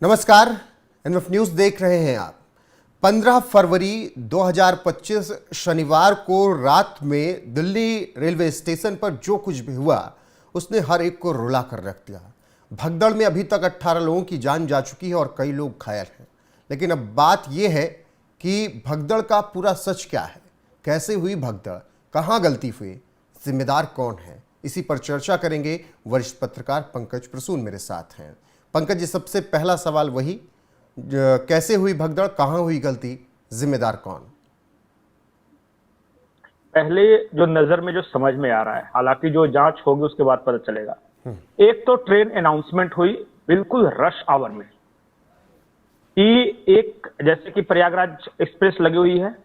नमस्कार, NF news देख रहे हैं आप। 15 फरवरी 2025 शनिवार को रात में दिल्ली रेलवे स्टेशन पर जो कुछ भी हुआ उसने हर एक को रुला कर रख दिया। भगदड़ में अभी तक 18 लोगों की जान जा चुकी है और कई लोग घायल हैं। लेकिन अब बात यह है कि भगदड़ का पूरा सच क्या है, कैसे हुई भगदड़, कहां गलती हुई, जिम्मेदार कौन है, इसी पर चर्चा करेंगे। वरिष्ठ पत्रकार पंकज प्रसून मेरे साथ हैं। पंकज जी, सबसे पहला सवाल वही, कैसे हुई भगदड़, कहां हुई गलती, जिम्मेदार कौन? पहले जो नजर में जो समझ में आ रहा है, हालांकि जो जांच होगी उसके बाद पता चलेगा। एक तो ट्रेन अनाउंसमेंट हुई बिल्कुल रश आवर में कि एक जैसे कि प्रयागराज एक्सप्रेस लगी हुई है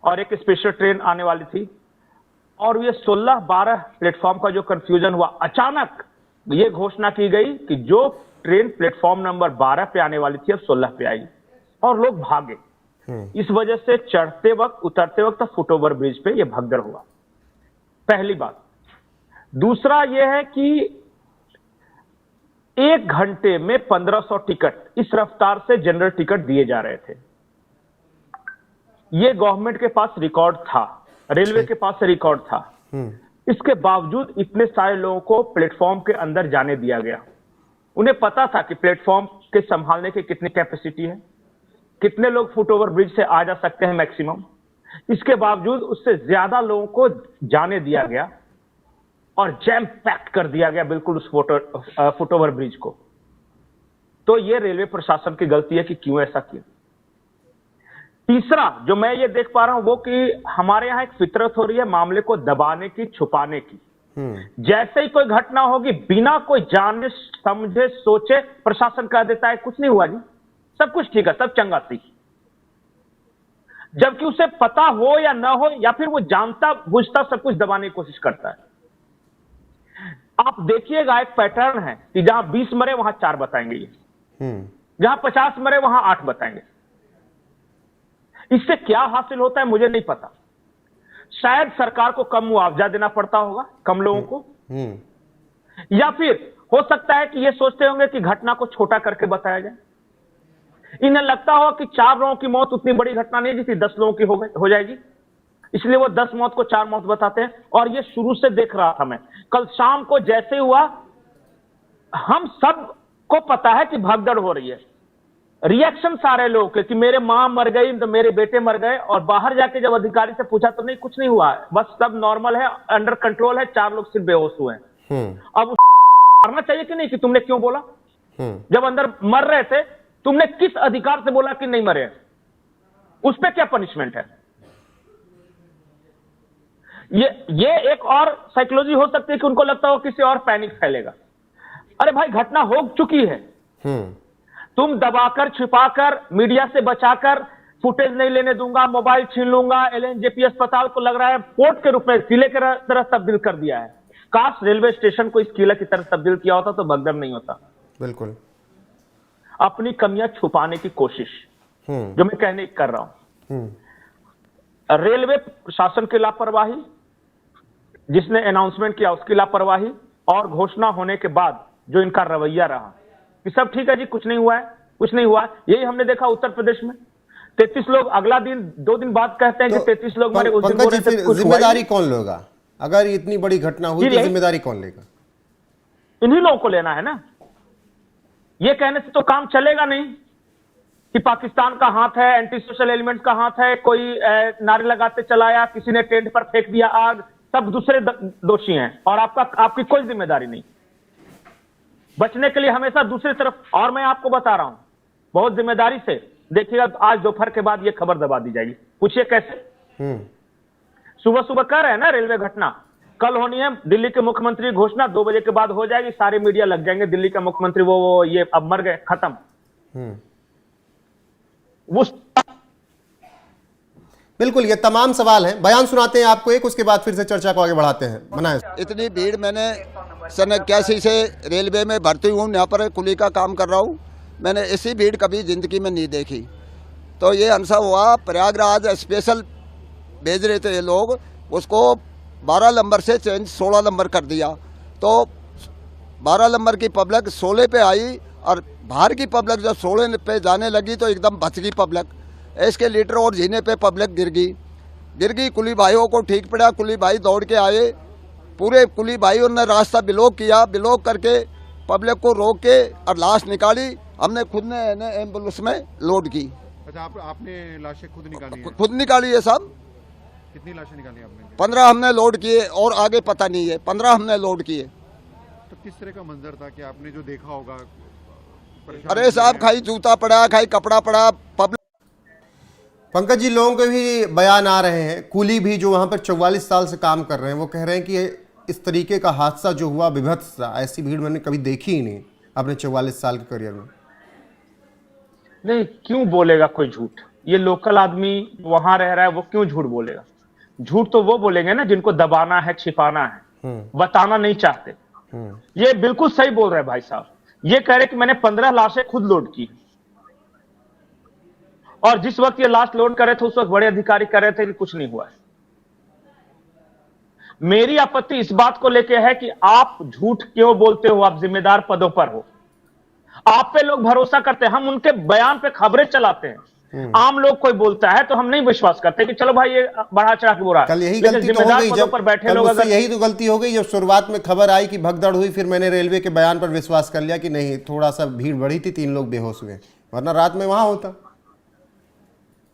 और एक स्पेशल ट्रेन आने वाली थी और ये 16-12 प्लेटफॉर्म का जो कंफ्यूजन हुआ, अचानक ये घोषणा की गई कि जो ट्रेन प्लेटफॉर्म नंबर 12 पे आने वाली थी अब 16 पे आई और लोग भागे। इस वजह से चढ़ते वक्त उतरते वक्त फुटओवर ब्रिज पे ये भगदड़ हुआ, पहली बात। दूसरा यह है कि 1 घंटे में 1500 टिकट इस रफ्तार से जनरल टिकट दिए जा रहे थे। ये गवर्नमेंट के पास रिकॉर्ड था, रेलवे के पास रिकॉर्ड था। इसके बावजूद इतने सारे लोगों को प्लेटफॉर्म के अंदर जाने दिया गया। उन्हें पता था कि प्लेटफॉर्म के संभालने की कितनी कैपेसिटी है, कितने लोग फुटओवर ब्रिज से आ जा सकते हैं मैक्सिमम। इसके बावजूद उससे ज्यादा लोगों को जाने दिया गया और जैम पैक्ट कर दिया गया बिल्कुल उस फुटओवर ब्रिज को। तो यह रेलवे प्रशासन की गलती है कि क्यों ऐसा किया। तीसरा जो मैं ये देख पा रहा हूं वो कि हमारे यहां एक फितरत हो रही है मामले को दबाने की, छुपाने की। जैसे ही कोई घटना होगी बिना कोई जाने समझे सोचे प्रशासन कह देता है कुछ नहीं हुआ जी, सब कुछ ठीक है, सब चंगा थी, जबकि उसे पता हो या ना हो या फिर वो जानता बुझता सब कुछ दबाने की कोशिश करता है। आप देखिएगा एक पैटर्न है कि जहां 20 मरे वहां 4 बताएंगे ये, जहां 50 मरे वहां 8 बताएंगे। इससे क्या हासिल होता है मुझे नहीं पता। शायद सरकार को कम मुआवजा देना पड़ता होगा कम लोगों को, या फिर हो सकता है कि ये सोचते होंगे कि घटना को छोटा करके बताया जाए। इन्हें लगता होगा कि 4 लोगों की मौत उतनी बड़ी घटना नहीं जितनी 10 लोगों की हो जाएगी, इसलिए वो 10 मौत को 4 मौत बताते हैं। और ये शुरू से देख रहा था मैं, कल शाम को जैसे हुआ, हम सब को पता है कि भगदड़ हो रही है। रिएक्शन सारे लोग के कि मेरे मां मर गई तो मेरे बेटे मर गए, और बाहर जाके जब अधिकारी से पूछा तो नहीं कुछ नहीं हुआ है, बस सब नॉर्मल है, अंडर कंट्रोल है, 4 लोग सिर्फ बेहोश हुए हैं। अब मारना चाहिए कि नहीं कि तुमने क्यों बोला? जब अंदर मर रहे थे तुमने किस अधिकार से बोला कि नहीं मरे? उस पर क्या पनिशमेंट है? ये एक और साइकोलॉजी हो सकती है कि उनको लगता हो किसी और पैनिक फैलेगा। अरे भाई, घटना हो चुकी है, तुम दबाकर छिपाकर मीडिया से बचाकर फुटेज नहीं लेने दूंगा, मोबाइल छीन लूंगा, एलएनजेपी अस्पताल को लग रहा है पोर्ट के रूप में किले की तरह तब्दील कर दिया है। काश रेलवे स्टेशन को इस किले की तरह तब्दील किया होता तो भगदड़ नहीं होता। बिल्कुल अपनी कमियां छुपाने की कोशिश जो मैं कहने कर रहा हूं, रेलवे प्रशासन की लापरवाही, जिसने अनाउंसमेंट किया उसकी लापरवाही, और घोषणा होने के बाद जो इनका रवैया रहा कि सब ठीक है जी, कुछ नहीं हुआ है, कुछ नहीं हुआ है। यही हमने देखा उत्तर प्रदेश में 33 लोग अगला दिन 2 दिन बाद कहते हैं कि 33 लोग मरे। उस दिन बोल रहे थे कुछ जिम्मेदारी कौन लेगा? अगर इतनी बड़ी घटना हुई तो जिम्मेदारी कौन लेगा? इन्हीं लोगों को लेना है ना। ये कहने से तो काम चलेगा नहीं कि पाकिस्तान का हाथ है, एंटी सोशल एलिमेंट्स का हाथ है, कोई नारे लगाते चलाया, किसी ने टेंट पर फेंक दिया आग, सब दूसरे दोषी हैं और आपकी कोई जिम्मेदारी नहीं। बचने के लिए हमेशा दूसरी तरफ। और मैं आपको बता रहा हूं बहुत जिम्मेदारी से, देखिएगा आज दोपहर के बाद यह खबर दबा दी जाएगी। पूछिए कैसे? सुबह सुबह कह रहे हैं ना रेलवे घटना कल होनी है, दिल्ली के मुख्यमंत्री घोषणा 2 बजे के बाद हो जाएगी, सारे मीडिया लग जाएंगे, दिल्ली का मुख्यमंत्री वो ये अब मर गए, खत्म। वो बिल्कुल, ये तमाम सवाल हैं। बयान सुनाते हैं आपको एक, उसके बाद फिर से चर्चा को आगे बढ़ाते हैं। बनाए इतनी भीड़, मैंने सन 81 से रेलवे में भर्ती हूँ, यहाँ पर कुली का काम कर रहा हूँ, मैंने ऐसी भीड़ कभी ज़िंदगी में नहीं देखी। तो ये अनसा हुआ, प्रयागराज स्पेशल भेज रहे थे ये लोग, उसको 12 नंबर से चेंज 16 नंबर कर दिया। तो 12 नंबर की पब्लिक 16 पे आई और बाहर की पब्लिक जब सोलह पे जाने लगी तो एकदम बच गई पब्लिक। इसके लीटर और जीने पे पब्लिक गिर गई। कुली भाइयों को ठीक पड़ा, कुली भाई दौड़ के आए, पूरे कुली भाइयों ने रास्ता ब्लॉक किया, ब्लॉक करके पब्लिक को रोक के और लाश निकाली। हमने खुद ने एम्बुलेंस में लोड की। अच्छा, आपने लाशें खुद निकाली हैं? खुद निकाली है सब। कितनी लाशें निकाली आपने? 15 हमने लोड किए और आगे पता नहीं है, 15 हमने लोड किए। तो किस तरह का मंजर था कि आपने जो देखा होगा? अरे साहब, खाई जूता पड़ा, खाई कपड़ा पड़ा, पब्लिक। पंकज जी, लोगों के भी बयान आ रहे हैं, कूली भी जो वहां पर 44 साल से काम कर रहे हैं, वो कह रहे हैं कि इस तरीके का हादसा जो हुआ विभत्स था, ऐसी भीड़ मैंने कभी देखी ही नहीं अपने 44 साल के करियर में। नहीं, क्यों बोलेगा कोई झूठ? ये लोकल आदमी वहां रह रहा है, वो क्यों झूठ बोलेगा? झूठ तो वो बोलेंगे ना जिनको दबाना है, छिपाना है, बताना नहीं चाहते। ये बिल्कुल सही बोल रहे हैं भाई साहब। ये कह रहे कि मैंने 15 लाशें खुद लोड की, और जिस वक्त ये लाश लोड कर रहे थे उस वक्त बड़े अधिकारी कह रहे थे कि कुछ नहीं हुआ है। मेरी आपत्ति इस बात को लेकर है कि आप झूठ क्यों बोलते हो? आप जिम्मेदार पदों पर हो, आप पे लोग भरोसा करते हैं, हम उनके बयान पे खबरें चलाते हैं। आम लोग कोई बोलता है तो हम नहीं विश्वास करते कि चलो भाई ये बढ़ा चढ़ा के बोला। कल यही गलती तो हो गई जब यही तो गलती हो गई जब शुरुआत में खबर आई कि भगदड़ हुई, फिर मैंने रेलवे के बयान पर विश्वास कर लिया कि नहीं, थोड़ा सा भीड़ बढ़ी थी, 3 लोग बेहोश हुए, वरना रात में वहां होता।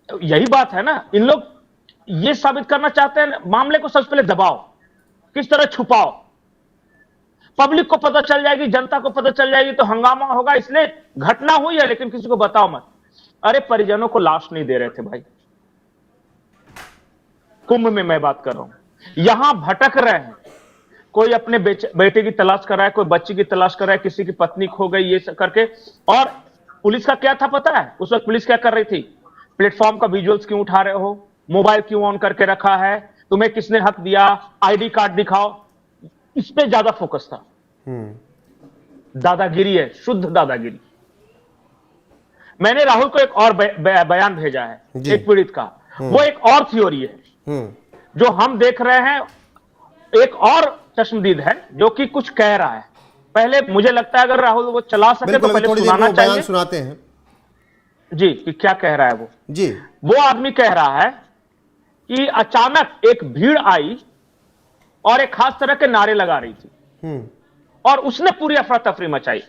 यही बात है ना, इन लोग ये साबित करना चाहते हैं मामले को सबसे पहले दबाओ, किस तरह छुपाओ, पब्लिक को पता चल जाएगी, जनता को पता चल जाएगी तो हंगामा होगा, इसलिए घटना हुई है लेकिन किसी को बताओ मत। अरे परिजनों को लाश नहीं दे रहे थे भाई, कुंभ में मैं बात कर रहा हूं, यहां भटक रहे हैं, कोई अपने बेटे की तलाश कर रहा है, कोई बच्ची की तलाश कर रहा है, किसी की पत्नी खो गई, ये सब करके। और पुलिस का क्या था पता है उस वक्त? पुलिस क्या कर रही थी? प्लेटफॉर्म का विजुअल्स क्यों उठा रहे हो, मोबाइल क्यों ऑन करके रखा है, तुम्हें किसने हक दिया, आईडी कार्ड दिखाओ, इस पे ज्यादा फोकस था। दादागिरी है, शुद्ध दादागिरी। मैंने राहुल को एक और बयान भेजा है एक पीड़ित का, वो एक और थ्योरी है जो हम देख रहे हैं। एक और चश्मदीद है जो कि कुछ कह रहा है। पहले मुझे लगता है अगर राहुल वो चला सके तो पहले सुनाना चाहिए। सुनाते हैं जी कि क्या कह रहा है वो जी। वो आदमी कह रहा है कि अचानक एक भीड़ आई और एक खास तरह के नारे लगा रही थी और उसने पूरी अफरा तफरी मचाई।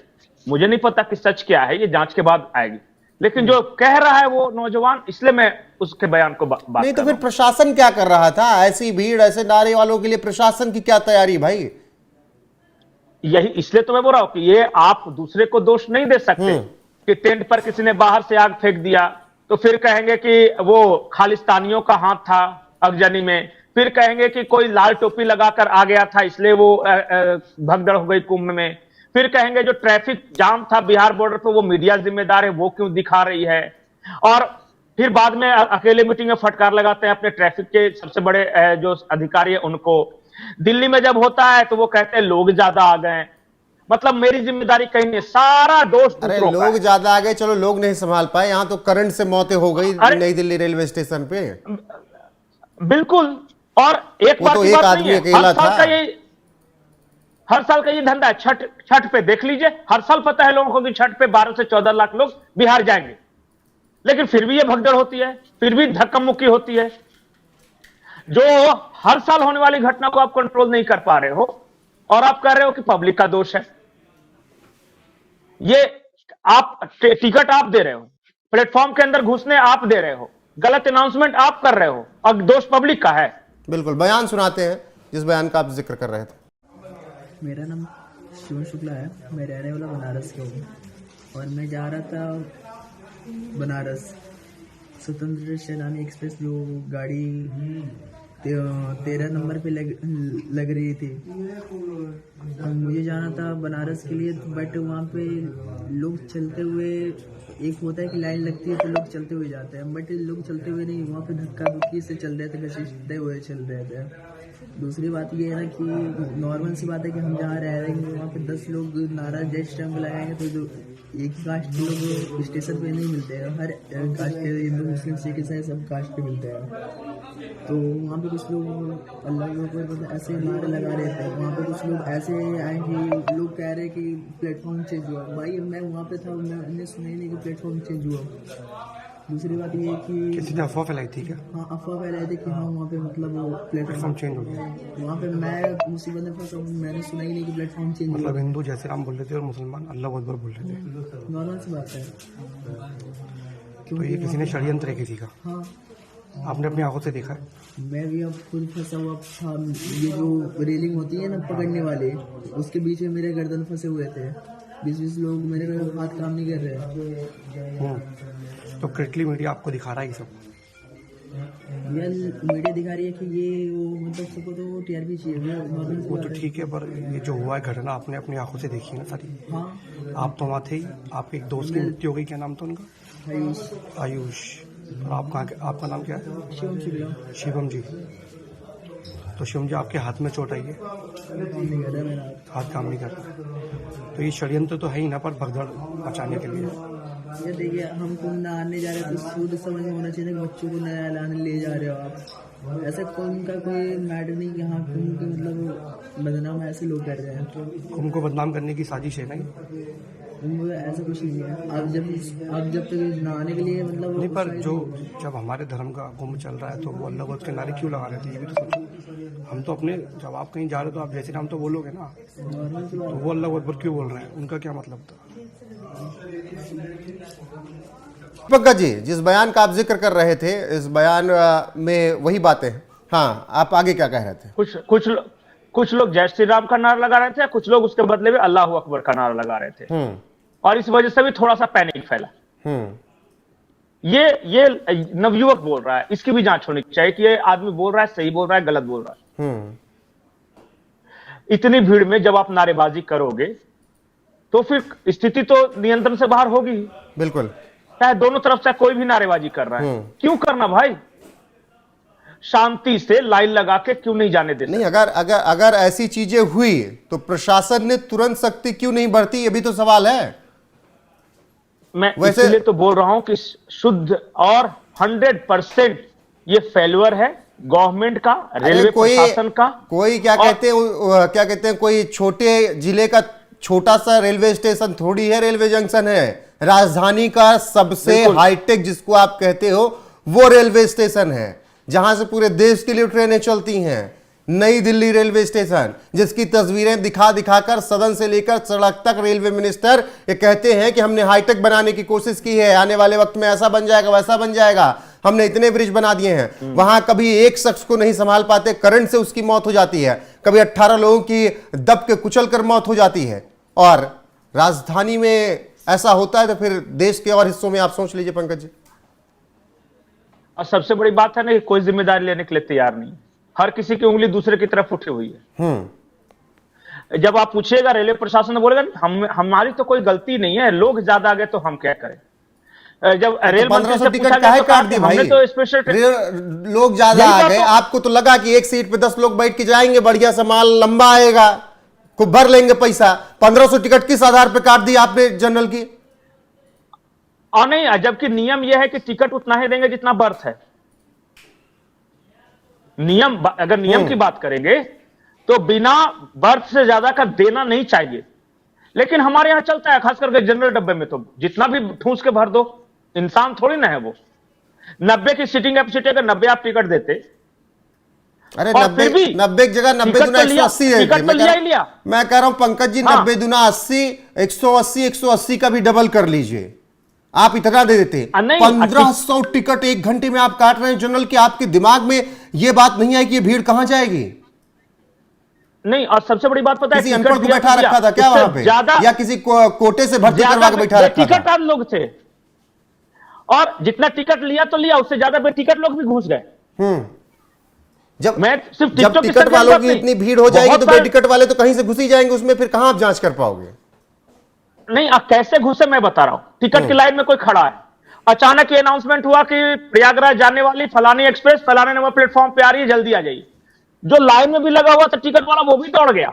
मुझे नहीं पता कि सच क्या है, ये जांच के बाद आएगी, लेकिन जो कह रहा है वो नौजवान, इसलिए मैं उसके बयान को बात नहीं तो फिर प्रशासन क्या कर रहा था? ऐसी भीड़, ऐसे नारे वालों के लिए प्रशासन की क्या तैयारी भाई? यही इसलिए तो मैं बोल रहा हूं कि ये आप दूसरे को दोष नहीं दे सकते कि टेंट पर किसी ने बाहर से आग फेंक दिया तो फिर कहेंगे कि वो खालिस्तानियों का हाथ था अगजनी में, फिर कहेंगे कि कोई लाल टोपी लगाकर आ गया था इसलिए वो भगदड़ हो गई कुंभ में, फिर कहेंगे जो ट्रैफिक जाम था बिहार बॉर्डर पर वो मीडिया जिम्मेदार है, वो क्यों दिखा रही है, और फिर बाद में अकेले मीटिंग में फटकार लगाते हैं अपने ट्रैफिक के सबसे बड़े जो अधिकारी है उनको। दिल्ली में जब होता है तो वो कहते हैं लोग ज्यादा आ गए, मतलब मेरी जिम्मेदारी कहीं नहीं, सारा दोष दूसरों का। लोग ज्यादा आ गए, चलो लोग नहीं संभाल पाए, यहाँ तो करंट से मौतें हो गई नई दिल्ली रेलवे स्टेशन पे। बिल्कुल, और एक बार तो एक आदमी अकेला था। हर साल का ये धंधा है। छठ पे देख लीजिए, हर साल पता है लोगों को कि छठ पे 12 से 14 लाख लोग बिहार जाएंगे, लेकिन फिर भी ये भगदड़ होती है, फिर भी धक्का मुक्की होती है। जो हर साल होने वाली घटना को आप कंट्रोल नहीं कर पा रहे हो और आप कह रहे हो कि पब्लिक का दोष है। ये आप टिकट आप दे रहे हो, प्लेटफॉर्म के अंदर घुसने आप दे रहे हो, गलत अनाउंसमेंट आप कर रहे हो और दोष पब्लिक का है। बिल्कुल, बयान सुनाते हैं जिस बयान का आप जिक्र कर रहे थे। मेरा नाम शिव शुक्ला है, मैं रहने वाला बनारस का हूँ और मैं जा रहा था बनारस। स्वतंत्र सेनानी एक्सप्रेस जो गाड़ी 13 नंबर पे लग रही थी, मुझे जाना था बनारस के लिए, बट वहाँ पे लोग चलते हुए, एक होता है कि लाइन लगती है तो लोग चलते हुए जाते हैं, बट लोग चलते हुए नहीं, वहाँ पे धक्का धुक्की से चल रहे थे, घसीटते हुए चल रहे थे। दूसरी बात ये है ना कि नॉर्मल सी बात है कि हम जहाँ रह रहे हैं वहाँ पे 10 लोग नारा जय स्टैम्प लगाएंगे तो जो एक कास्ट के लोग स्टेशन पे नहीं मिलते हैं, हर कास्ट के, हिंदू मुस्लिम सिख ईसाई सब कास्ट के मिलते हैं। तो वहाँ पे कुछ लोग अल्लाह के ऊपर मतलब ऐसे नारे लगा रहे थे। वहाँ पे कुछ लोग ऐसे आए कि लोग कह रहे कि प्लेटफॉर्म चेंज हुआ। भाई मैं वहाँ पे था, मैंने सुना ही नहीं कि प्लेटफॉर्म चेंज हुआ। दूसरी बात ये कि किसी ने अफवाह फैलाई थी क्या? हाँ, अफवाह फैलाए थे कि हाँ वहाँ पे मतलब प्लेटफॉर्म चेंज हो गया। वहाँ पे मैं मुसीबत में फंसा हूँ, मैंने सुना ही नहीं कि प्लेटफॉर्म चेंज हुआ। मतलब हिंदू जैसे राम बोल रहे थे और मुसलमान अल्लाह अकबर बोल रहे थे। नॉर्मल सी बात है। तो ये किसी ने षड्यंत्र किसी का, हाँ, आपने अपनी आंखों से देखा है? मैं भी अब खुद फंसा हुआ था। ये जो रेलिंग होती है ना पकड़ने वाले, उसके बीच में मेरे गर्दन फंसे हुए थे। 20-20 लोग, मेरे हाथ काम नहीं कर रहे। तो क्रिटली मीडिया आपको दिखा रहा है ये सब? यार मीडिया दिखा रही है कि ये वो मतलब सबको तो टीआरपी चाहिए। वो तो ठीक है, पर ये जो हुआ है घटना आपने अपनी आंखों से देखी ना सारी? हाँ, आप तो वहाँ थे ही। आपके एक दोस्त की मृत्यु हो गई, क्या नाम था उनका? आयुष, आयुष। और आप कहाँ के, आपका नाम क्या है? शिवम शुक्ला। शिवम जी। तो शिवम जी आपके हाथ में चोट आई है? काम नहीं कर रहा मेरा हाथ। हाथ काम नहीं कर रहा। तो ये षड्यंत्र तो है ही ना, पर भगदड़ मचाने के लिए। ये देखिए, हम तुम नहाने जा रहे हो तो सूद समझ में होना चाहिए कि बच्चों को नहलाने ले जा रहे हो आप। ऐसे उनका कोई मैटर नहीं कि हाँ कुंभ के मतलब बदनाम ऐसे लोग कर रहे हैं। कुंभ को बदनाम करने की साजिश है ना ये? कुंभ ऐसा कुछ नहीं है। आप जब तक नहाने के लिए मतलब नहीं, पर जो जब हमारे धर्म का कुंभ चल रहा है तो वो अल्लाह के नारे क्यों लगा रहे थे, ये भी तो सोचो। हम तो अपने, जब आप कहीं जा रहे हो तो आप जैसे नाम तो बोलोगे ना, नॉर्मल सी तो बात। वो अल्लाह अकबर क्यों बोल रहे हैं, उनका क्या मतलब था? पंकज जी, जिस बयान का आप जिक्र कर रहे थे, इस बयान में वही बातें हैं। हाँ, आप आगे क्या कह रहे थे? कुछ लोग जय श्री राम का नारा लगा रहे थे, कुछ लोग उसके बदले में अल्लाह अकबर का नारा लगा रहे थे। और इस वजह से भी थोड़ा सा पैनिक फैला। ये नवयुवक बोल रहा है, इसकी भी जांच होनी चाहिए कि ये आदमी बोल रहा है सही बोल रहा है गलत बोल रहा है। इतनी भीड़ में जब आप नारेबाजी करोगे तो फिर स्थिति तो नियंत्रण से बाहर होगी। बिल्कुल। चाहे दोनों तरफ से कोई भी नारेबाजी कर रहा है, क्यों करना भाई? शांति से लाइन लगा के क्यों नहीं जाने देते? नहीं, अगर ऐसी चीजें हुई तो प्रशासन ने तुरंत सख्ती क्यों नहीं बरती, ये भी तो सवाल है। मैं इसलिए तो बोल रहा हूं कि शुद्ध और 100% ये फेल्यूर है गवर्नमेंट का, रेलवे प्रशासन का। कोई क्या कहते हैं, कोई छोटे जिले का छोटा सा रेलवे स्टेशन थोड़ी है, रेलवे जंक्शन है। राजधानी का सबसे हाईटेक जिसको आप कहते हो वो रेलवे स्टेशन है, जहां से पूरे देश के लिए ट्रेनें चलती हैं। नई दिल्ली रेलवे स्टेशन, जिसकी तस्वीरें दिखा दिखाकर सदन से लेकर सड़क तक रेलवे मिनिस्टर ये कहते हैं कि हमने हाईटेक बनाने की कोशिश की है, आने वाले वक्त में ऐसा बन जाएगा वैसा बन जाएगा, हमने इतने ब्रिज बना दिए हैं। वहां कभी एक शख्स को नहीं संभाल पाते, करंट से उसकी मौत हो जाती है, कभी 18 लोगों की दब के कुचल कर मौत हो जाती है। और राजधानी में ऐसा होता है तो फिर देश के और हिस्सों में आप सोच लीजिए पंकज जी। और सबसे बड़ी बात है ना कि कोई जिम्मेदारी लेने के लिए तैयार नहीं, हर किसी की उंगली दूसरे की तरफ उठी हुई है। जब आप पूछिएगा रेलवे प्रशासन बोलेगा हमारी तो कोई गलती नहीं है, लोग ज्यादा आ गए तो हम क्या करें। जब रेल मंत्री से पूछा गया तो काट दी भाई, तो स्पेशल लोग ज्यादा आ गए, आपको तो लगा कि एक सीट पे 10 लोग बैठ के जाएंगे, बढ़िया सा माल लंबा आएगा, खूब भर लेंगे पैसा। 1500 टिकट किस आधार पे काट दी आपने जनरल की? और नहीं, जबकि नियम यह है कि टिकट उतना ही देंगे जितना बर्थ है। नियम, अगर नियम की बात करेंगे तो बिना बर्थ से ज्यादा का देना नहीं चाहिए, लेकिन हमारे यहां चलता है, खास करके जनरल डब्बे में तो जितना भी ठूस के भर दो, इंसान थोड़ी ना है वो। 90 की सीटिंग कैपेसिटी, अगर 90 आप टिकट देते, अरे 90 की जगह 90 दुना 180 है। मैं कह रहा हूं पंकज जी, 90 दुना 80, 180 का भी डबल कर लीजिए, आप इतना दे देते। 1500 टिकट एक घंटे में आप काट रहे हैं जनरल की, आपके दिमाग में यह बात नहीं आई कि ये भीड़ कहां जाएगी? नहीं, और सबसे बड़ी बात पता है, किसी अनपढ़ को बैठा रखा था क्या वहां पे, या किसी कोटे से भर्ती करवा के बैठा रखा था? टिकट आप लोग थे, और जितना टिकट लिया तो लिया, उससे ज्यादा टिकट लोग भी घुस गए। जब सिर्फ टिकट वालों की इतनी भीड़ हो जाएगी तो टिकट वाले तो कहीं से घुस ही जाएंगे उसमें, फिर कहां आप जांच कर पाओगे? नहीं, कैसे घुसे मैं बता रहा हूं। टिकट की लाइन में कोई खड़ा है, अचानक ये अनाउंसमेंट हुआ कि प्रयागराज जाने वाली फलानी एक्सप्रेस फलाने नंबर प्लेटफॉर्म पे आ रही है, जल्दी आ जाइए। जो लाइन में भी लगा हुआ था टिकट वाला, वो भी दौड़ गया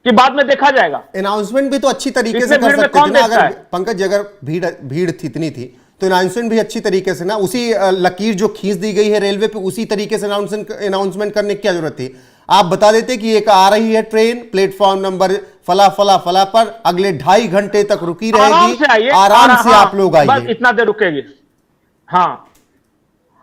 कि बाद में देखा जाएगा। अनाउंसमेंट भी तो अच्छी तरीके से कर सकते थे ना, अगर पंकज, अगर भीड़ थी, इतनी थी तो अनाउंसमेंट भी अच्छी तरीके से ना, उसी लकीर जो खींच दी गई है रेलवे पे, उसी तरीके से अनाउंसमेंट करने की क्या जरूरत थी? आप बता देते कि एक आ रही है ट्रेन प्लेटफॉर्म नंबर फला फला फला पर, अगले 2.5 घंटे तक रुकी आराम रहेगी, से आइए, आराम से आप लोग बस आइए। इतना देर रुकेगी। हाँ,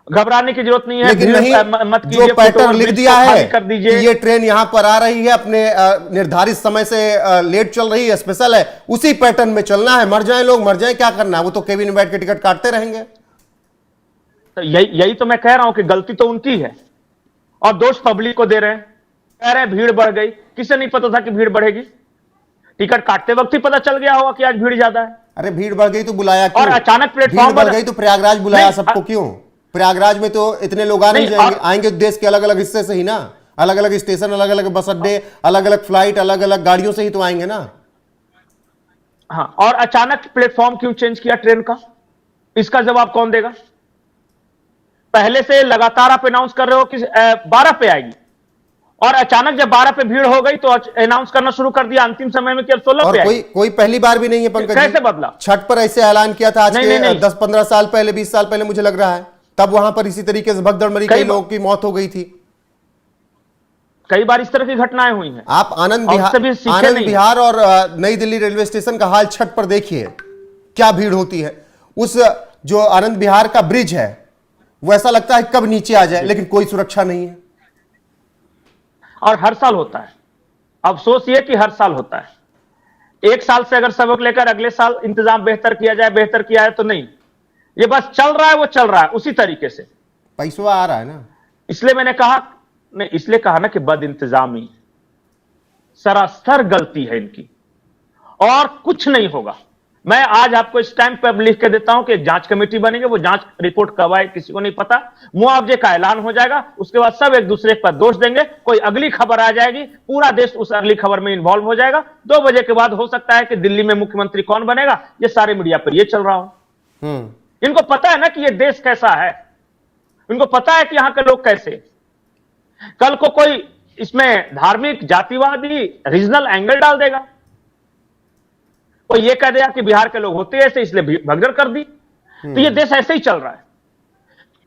घबराने की जरूरत नहीं है। लेकिन भीड़ नहीं, मत जो कीजिए, पैटर्न फुटओवर लिख ब्रिज दिया को है खाली कर कि दीजिए। ये ट्रेन यहां पर आ रही है, अपने निर्धारित समय से लेट चल रही है, स्पेशल है, उसी पैटर्न में चलना है। मर जाए लोग, मर जाए, क्या करना है? वो तो केबिन में बैठ के टिकट काटते रहेंगे। तो यही तो मैं कह रहा हूं कि गलती तो उनकी है और दोष पब्लिक को दे रहे हैं। कह रहे हैं भीड़ बढ़ गई, किसे नहीं पता था कि भीड़ बढ़ेगी? टिकट काटते वक्त ही पता चल गया होगा कि आज भीड़ ज्यादा है। अरे भीड़ बढ़ गई तो बुलाया क्यों? और अचानक प्लेटफॉर्म भीड़ बढ़ गई तो प्रयागराज बुलाया नहीं, सबको क्यों? प्रयागराज में तो इतने लोग आ नहीं नहीं, जाएंगे, आएंगे देश के अलग अलग हिस्से से ही ना, अलग अलग स्टेशन, अलग अलग बस अड्डे, अलग अलग फ्लाइट, अलग अलग गाड़ियों से ही तो आएंगे ना। हाँ, और अचानक प्लेटफॉर्म क्यों चेंज किया ट्रेन का? इसका जवाब कौन देगा? पहले से लगातार आप अनाउंस कर रहे हो कि 12 पे आएगी, और अचानक जब 12 पे भीड़ हो गई तो अनाउंस करना शुरू कर दिया अंतिम समय में कि अब 16 पे और आएगी। कोई पहली बार भी नहीं है पंकज जी। कैसे बदला? छठ पर ऐसे ऐलान किया था, आज नहीं, के नहीं, नहीं। 10-15 साल पहले, 20 साल पहले मुझे लग रहा है, तब वहां पर इसी तरीके से भगदड़ मरी, कई लोगों की मौत हो गई थी। कई बार इस तरह की घटनाएं हुई हैं। आप आनंद और उससे भी सीखे आनंद नहीं। विहार और नई दिल्ली रेलवे स्टेशन का हाल छठ पर देखिए, क्या भीड़ होती है। उस जो आनंद विहार का ब्रिज है, वो ऐसा लगता है कब नीचे आ जाए, लेकिन कोई सुरक्षा नहीं है। और हर साल होता है। अफसोस ये कि हर साल होता है। एक साल से अगर सबक लेकर अगले साल इंतजाम बेहतर किया जाए तो नहीं, ये बस चल रहा है, वो चल रहा है उसी तरीके से। पैसा आ रहा है ना। इसलिए कहा ना कि बद इंतजामी, सरासर गलती है इनकी और कुछ नहीं होगा। मैं आज आपको इस टाइम पर लिख के देता हूं कि जांच कमेटी बनेगी, वो जांच रिपोर्ट कब आए किसी को नहीं पता। मुआवजे का ऐलान हो जाएगा, उसके बाद सब एक दूसरे पर दोष देंगे, कोई अगली खबर आ जाएगी, पूरा देश उस अगली खबर में इन्वॉल्व हो जाएगा। 2 बजे के बाद हो सकता है कि दिल्ली में मुख्यमंत्री कौन बनेगा, ये सारे मीडिया पर ये चल रहा हो। इनको पता है ना कि ये देश कैसा है, इनको पता है कि यहां के लोग कैसे। कल को कोई इसमें धार्मिक, जातिवादी, रीजनल एंगल डाल देगा, कोई ये कह देगा कि बिहार के लोग होते ऐसे इसलिए भगदड़ कर दी। तो ये देश ऐसे ही चल रहा है,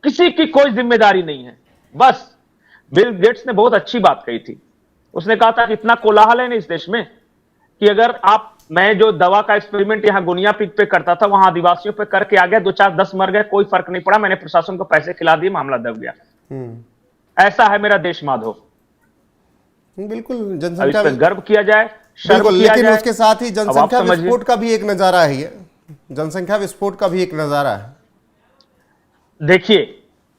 किसी की कोई जिम्मेदारी नहीं है। बस बिल गेट्स ने बहुत अच्छी बात कही थी, उसने कहा था कि इतना कोलाहल है ना इस देश में कि अगर मैं जो दवा का एक्सपेरिमेंट यहां गुनिया पिग पे करता था, वहां आदिवासियों पे करके आ गया, 2-4-10 मर गए, कोई फर्क नहीं पड़ा, मैंने प्रशासन को पैसे खिला दिए, मामला दब गया। ऐसा है मेरा देश माधव। बिल्कुल, अब इस जनसंख्या पे गर्व किया जाए, शर्म बिल्कुल, किया लेकिन जाए। उसके साथ ही अब आप जनसंख्या समझिए। विस्फोट का भी एक नजारा है, जनसंख्या विस्फोट का भी एक नजारा है। देखिए,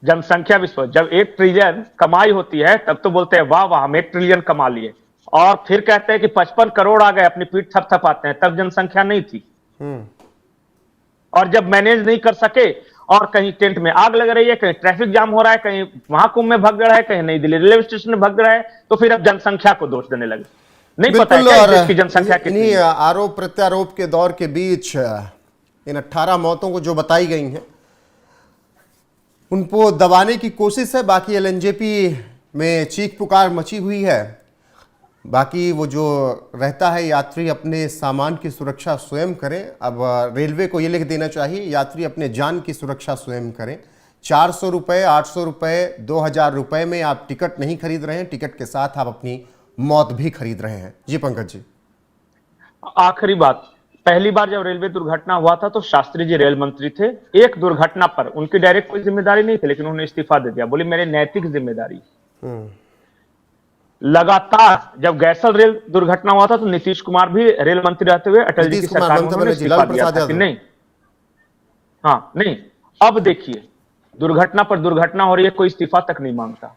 जनसंख्या विस्फोट, जब 1 ट्रिलियन कमाई होती है तब तो बोलते हैं वाह वाह हम 1 ट्रिलियन कमा लिए, और फिर कहते हैं कि 55 करोड़ आ गए, अपनी पीठ थपथपाते हैं, तब जनसंख्या नहीं थी। और जब मैनेज नहीं कर सके और कहीं टेंट में आग लग रही है, कहीं ट्रैफिक जाम हो रहा है, कहीं महाकुंभ में भगदड़ है, कहीं नई दिल्ली रेलवे स्टेशन में भगदड़ है, तो फिर अब जनसंख्या को दोष देने लगे। नहीं पता है क्या देश की जनसंख्या कितनी है। आरोप प्रत्यारोप के दौर के बीच इन 18 मौतों को जो बताई गई हैं, उनको दबाने की कोशिश है। बाकी एलएनजेपी में चीख पुकार मची हुई है। बाकी वो जो रहता है, यात्री अपने सामान की सुरक्षा स्वयं करें। अब रेलवे को ये लिख देना चाहिए, यात्री अपने जान की सुरक्षा स्वयं करें। 400 रुपये, 800 रुपये, 2000 रुपये में आप टिकट नहीं खरीद रहे हैं, टिकट के साथ आप अपनी मौत भी खरीद रहे हैं। जी पंकज जी। आखिरी बात, पहली बार जब रेलवे दुर्घटना हुआ था तो शास्त्री जी रेल मंत्री थे। एक दुर्घटना पर उनकी डायरेक्ट कोई जिम्मेदारी नहीं थी, लेकिन उन्होंने इस्तीफा दे दिया, बोले मेरे नैतिक जिम्मेदारी। लगातार जब गैसल रेल दुर्घटना हुआ था तो नीतीश कुमार भी रेल मंत्री रहते हुए अटल जी की सरकार में उन्होंने इस्तीफा दिया था कि नहीं। हाँ नहीं, अब देखिए दुर्घटना पर दुर्घटना हो रही है, कोई इस्तीफा तक नहीं मांगता।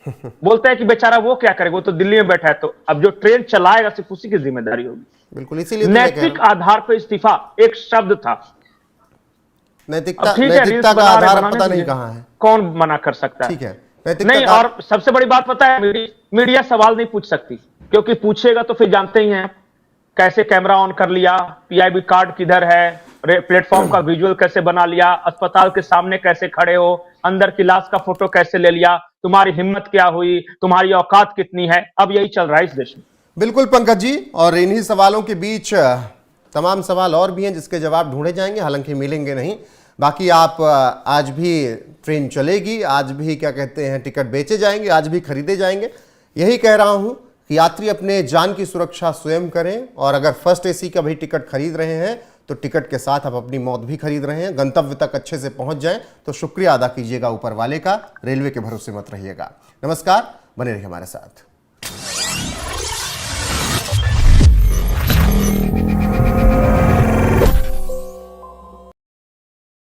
बोलता है कि बेचारा वो क्या करेगा, वो तो दिल्ली में बैठा है, तो अब जो ट्रेन चलाएगा सिर्फ उसी की जिम्मेदारी होगी। बिल्कुल, इसीलिए नैतिक आधार पर इस्तीफा एक शब्द था। नैतिक्ता ठीक है, नैतिकता का आधार पता नहीं कहां है, कौन मना कर सकता है। ठीक है नहीं, और सबसे बड़ी बात पता है, मीडिया सवाल नहीं पूछ सकती, क्योंकि पूछेगा तो फिर जानते ही हैं कैसे कैमरा ऑन कर लिया, पीआईबी कार्ड किधर है, प्लेटफॉर्म का विजुअल कैसे बना लिया, अस्पताल के सामने कैसे खड़े हो, अंदर की लाश का फोटो कैसे ले लिया, तुम्हारी हिम्मत क्या हुई, तुम्हारी औकात कितनी है। अब यही चल रहा है इस देश में। बिल्कुल पंकज जी, और इन्हीं सवालों के बीच तमाम सवाल और भी हैं जिसके जवाब ढूंढे जाएंगे, हालांकि मिलेंगे नहीं। बाकी आप आज भी ट्रेन चलेगी, आज भी क्या कहते हैं टिकट बेचे जाएंगे, आज भी खरीदे जाएंगे। यही कह रहा हूं कि यात्री अपने जान की सुरक्षा स्वयं करें, और अगर फर्स्ट एसी का भी टिकट खरीद रहे हैं तो टिकट के साथ आप अपनी मौत भी खरीद रहे हैं। गंतव्य तक अच्छे से पहुंच जाएं तो शुक्रिया अदा कीजिएगा ऊपर वाले का, रेलवे के भरोसे मत रहिएगा। नमस्कार, बने रहिए हमारे साथ।